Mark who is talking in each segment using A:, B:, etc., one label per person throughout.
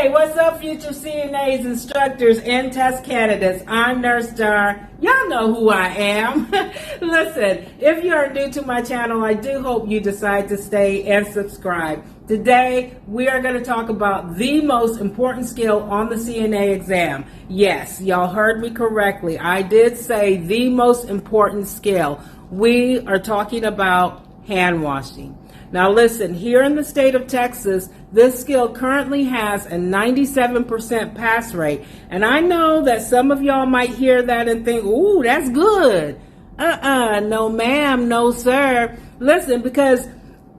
A: Hey, what's up, future CNAs, instructors, and test candidates? I'm Nurse Dar. Y'all know who I am. Listen, if you are new to my channel, I do hope you decide to stay and subscribe. Today, we are going to talk about the most important skill on the CNA exam. Yes, y'all heard me correctly. I did say the most important skill. We are talking about hand washing. Now listen, here in the state of Texas, this skill currently has a 97% pass rate. And I know that some of y'all might hear that and think, ooh, that's good. No ma'am, no sir. Listen, because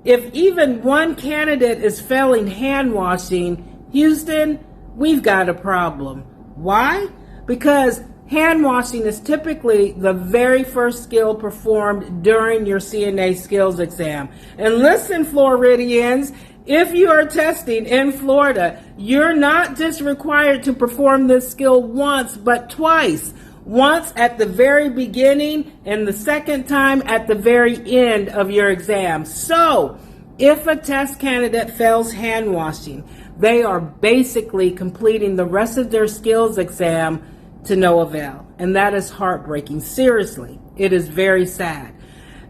A: if even one candidate is failing hand washing, Houston, we've got a problem. Why? Because hand washing is typically the very first skill performed during your CNA skills exam. And listen, Floridians, if you are testing in Florida, you're not just required to perform this skill once, but twice. Once at the very beginning and the second time at the very end of your exam. So, if a test candidate fails hand washing, they are basically completing the rest of their skills exam to no avail. And that is heartbreaking. Seriously, it is very sad.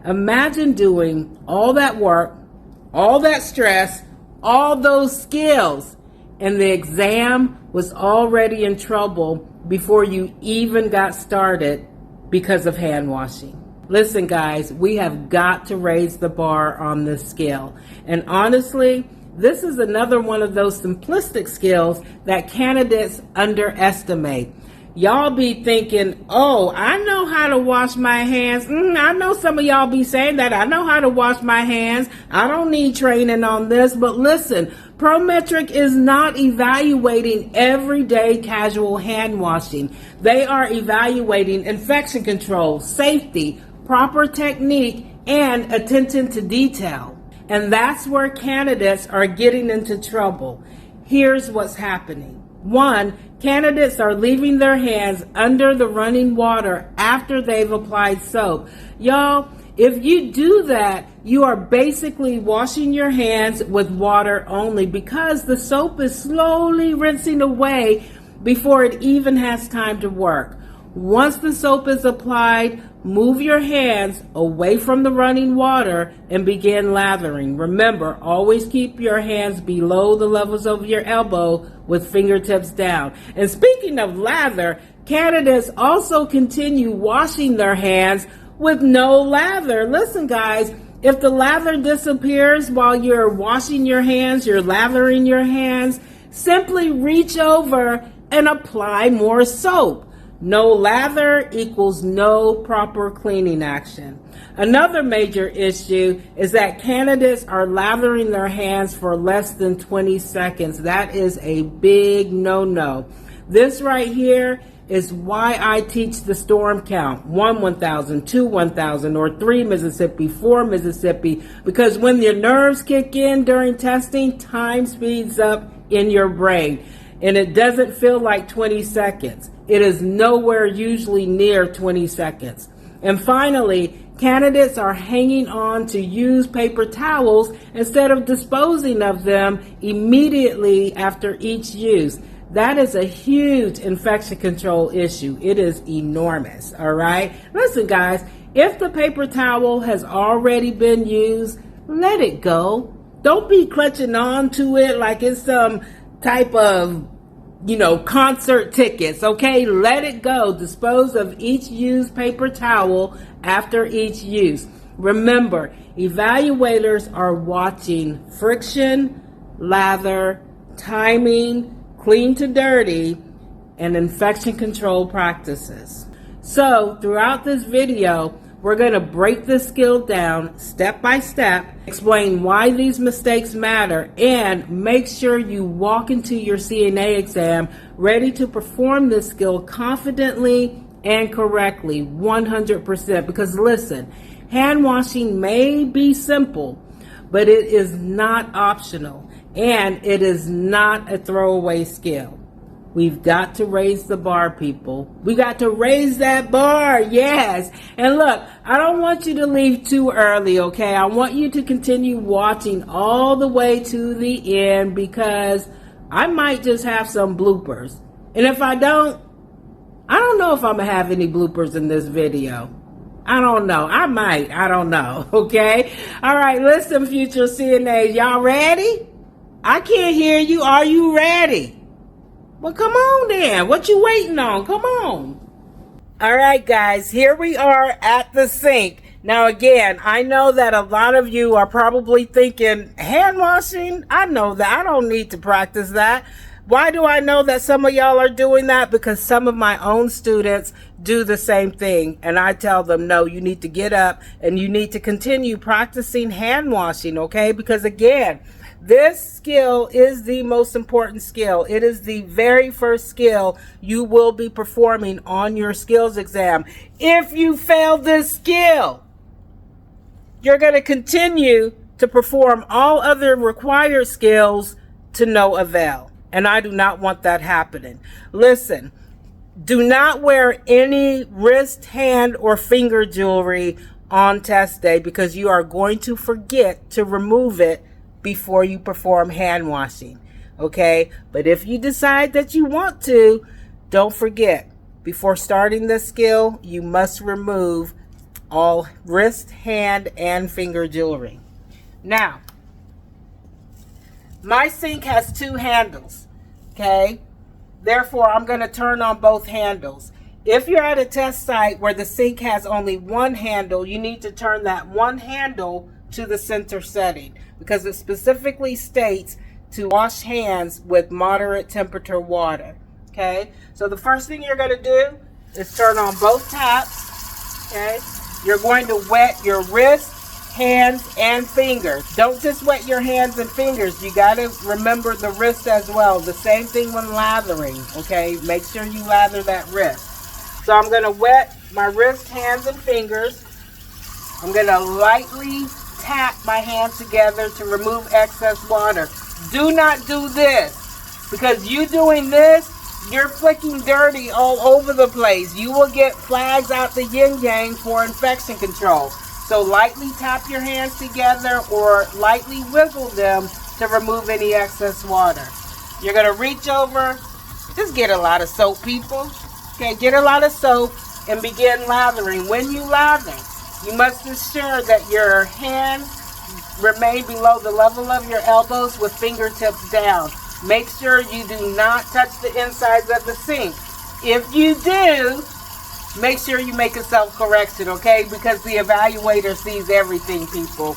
A: Imagine doing all that work, all that stress, all those skills, and the exam was already in trouble before you even got started because of hand washing. Listen, guys, we have got to raise the bar on this skill. And honestly, this is another one of those simplistic skills that candidates underestimate. Y'all be thinking, oh, I know how to wash my hands. I know some of y'all be saying that. I know how to wash my hands. I don't need training on this. But listen, Prometric is not evaluating everyday casual hand washing. They are evaluating infection control, safety, proper technique, and attention to detail. And that's where candidates are getting into trouble. Here's what's happening. 1, candidates are leaving their hands under the running water after they've applied soap. Y'all, if you do that, you are basically washing your hands with water only because the soap is slowly rinsing away before it even has time to work. Once the soap is applied, move your hands away from the running water and begin lathering. Remember, always keep your hands below the levels of your elbow with fingertips down. And speaking of lather, candidates also continue washing their hands with no lather. Listen, guys, if the lather disappears while you're washing your hands, you're lathering your hands, simply reach over and apply more soap. No lather equals no proper cleaning action. Another major issue is that candidates are lathering their hands for less than 20 seconds. That is a big no-no. This right here is why I teach the storm count. 1 1,000, 2 1,000, or 3 Mississippi, 4 Mississippi, because when your nerves kick in during testing, time speeds up in your brain. And it doesn't feel like 20 seconds. It is nowhere usually near 20 seconds. And finally, candidates are hanging on to used paper towels instead of disposing of them immediately after each use. That is a huge infection control issue. It is enormous, all right? Listen, guys, if the paper towel has already been used, let it go. Don't be clutching on to it like it's some type of concert tickets, okay? Let it go. Dispose of each used paper towel after each use. Remember, evaluators are watching friction, lather, timing, clean to dirty, and infection control practices. So, throughout this video, we're going to break this skill down step by step, explain why these mistakes matter, and make sure you walk into your CNA exam ready to perform this skill confidently and correctly, 100%. Because listen, hand washing may be simple, but it is not optional, and it is not a throwaway skill. We've got to raise the bar, people. We got to raise that bar, yes. And look, I don't want you to leave too early, okay? I want you to continue watching all the way to the end because I might just have some bloopers. And if I don't know if I'm going to have any bloopers in this video. I don't know. I might. I don't know. Okay? All right. Listen, future CNAs. Y'all ready? I can't hear you. Are you ready? Well, come on then. What you waiting on? Come on. All right, guys. Here we are at the sink. Now, again, I know that a lot of you are probably thinking, hand washing? I know that. I don't need to practice that. Why do I know that some of y'all are doing that? Because some of my own students do the same thing. And I tell them, no, you need to get up and you need to continue practicing hand washing, okay? Because again, this skill is the most important skill. It is the very first skill you will be performing on your skills exam. If you fail this skill, you're going to continue to perform all other required skills to no avail. And I do not want that happening. Listen, do not wear any wrist, hand, or finger jewelry on test day because you are going to forget to remove it before you perform hand washing. Okay? But if you decide that you want to, don't forget, before starting this skill, you must remove all wrist, hand, and finger jewelry. Now, my sink has two handles, okay? Therefore, I'm going to turn on both handles. If you're at a test site where the sink has only one handle, you need to turn that one handle to the center setting because it specifically states to wash hands with moderate temperature water, okay? So the first thing you're going to do is turn on both taps, okay? You're going to wet your wrists, hands, and fingers. Don't just wet your hands and fingers. You got to remember the wrist as well. The same thing when lathering, okay? Make sure you lather that wrist. So I'm going to wet my wrist, hands, and fingers. I'm going to lightly tap my hands together to remove excess water. Do not do this because you doing this, you're flicking dirty all over the place. You will get flags out the yin-yang for infection control. So lightly tap your hands together or lightly wiggle them to remove any excess water. You're going to reach over. Just get a lot of soap, people. Okay, get a lot of soap and begin lathering. When you lather, you must ensure that your hands remain below the level of your elbows with fingertips down. Make sure you do not touch the insides of the sink. If you do, make sure you make a self-correction, okay? Because the evaluator sees everything, people.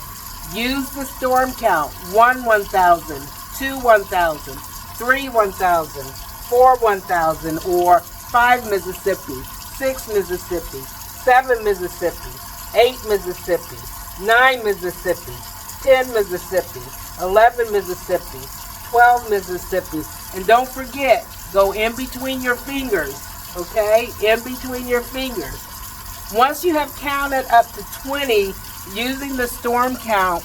A: Use the storm count. 1, 1,000, 2, 1,000, 3, 1,000, 4, 1,000, or 5 Mississippi, 6 Mississippi, 7 Mississippi, 8 Mississippi, 9 Mississippi, 10 Mississippi, 11 Mississippi, 12 Mississippi. And don't forget, go in between your fingers. Okay, in between your fingers. Once you have counted up to 20 using the storm count,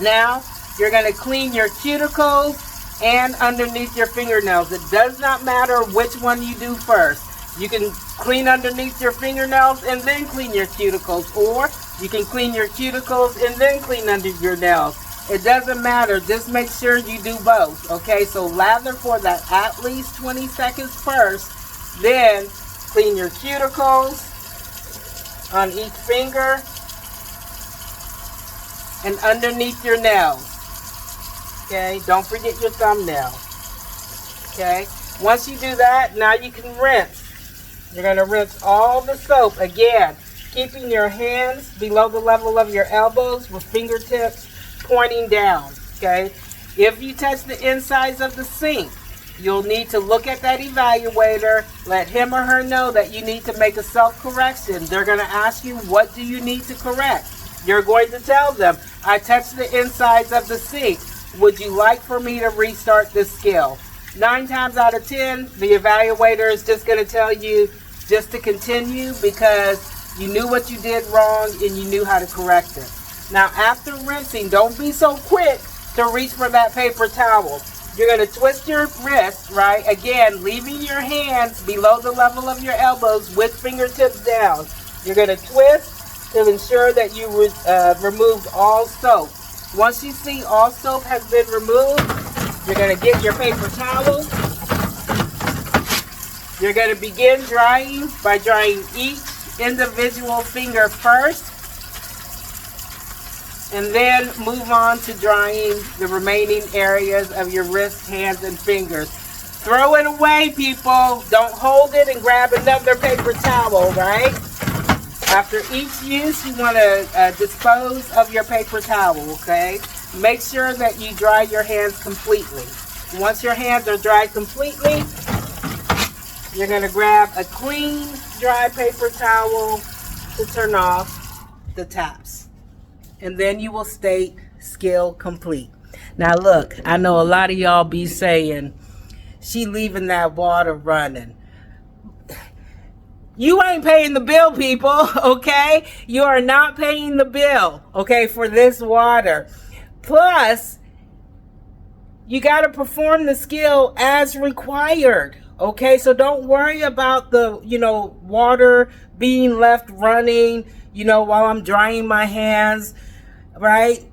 A: now you're going to clean your cuticles and underneath your fingernails. It does not matter which one you do first. You can clean underneath your fingernails and then clean your cuticles, or you can clean your cuticles and then clean under your nails. It doesn't matter. Just make sure you do both. Okay, so lather for that at least 20 seconds first. Then clean your cuticles on each finger and underneath your nails. Okay, don't forget your thumbnail. Okay, once you do that, now you can rinse. You're going to rinse all the soap again, keeping your hands below the level of your elbows with fingertips pointing down. Okay, if you touch the insides of the sink, you'll need to look at that evaluator, let him or her know that you need to make a self-correction. They're going to ask you, what do you need to correct? You're going to tell them, I touched the insides of the sink. Would you like for me to restart this skill? 9 times out of 10, the evaluator is just going to tell you just to continue because you knew what you did wrong and you knew how to correct it. Now, after rinsing, don't be so quick to reach for that paper towel. You're going to twist your wrist, right? Again, leaving your hands below the level of your elbows with fingertips down. You're going to twist to ensure that you removed all soap. Once you see all soap has been removed, You're going to get your paper towel. You're going to begin drying by drying each individual finger first, and then move on to drying the remaining areas of your wrist, hands, and fingers. Throw it away, people. Don't hold it and grab another paper towel, right? After each use, you want to dispose of your paper towel, okay? Make sure that you dry your hands completely. Once your hands are dried completely, you're going to grab a clean, dry paper towel to turn off the taps. And then you will state skill complete. Now look, I know a lot of y'all be saying, she leaving that water running. You ain't paying the bill, people, okay? You are not paying the bill, okay, for this water. Plus, you got to perform the skill as required, okay? So don't worry about the, water being left running, while I'm drying my hands, right?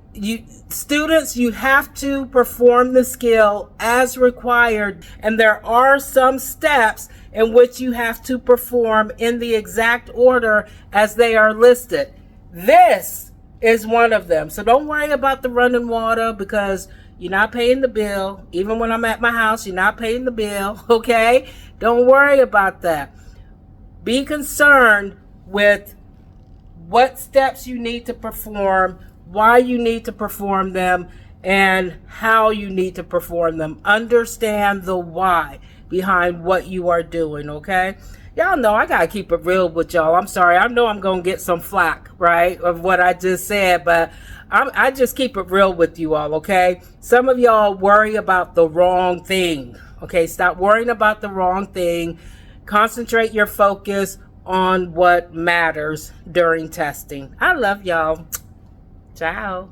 A: Students, you have to perform the skill as required, and there are some steps in which you have to perform in the exact order as they are listed. This is one of them. So don't worry about the running water, because you're not paying the bill. Even when I'm at my house, you're not paying the bill, okay? Don't worry about that. Be concerned with what steps you need to perform, why you need to perform them, and how you need to perform them. Understand the why behind what you are doing, okay? Y'all know I gotta keep it real with y'all. I'm sorry, I know I'm gonna get some flack, right, of what I just said, but I just keep it real with you all, okay? Some of y'all worry about the wrong thing, okay? Stop worrying about the wrong thing. Concentrate your focus on what matters during testing. I love y'all. Ciao.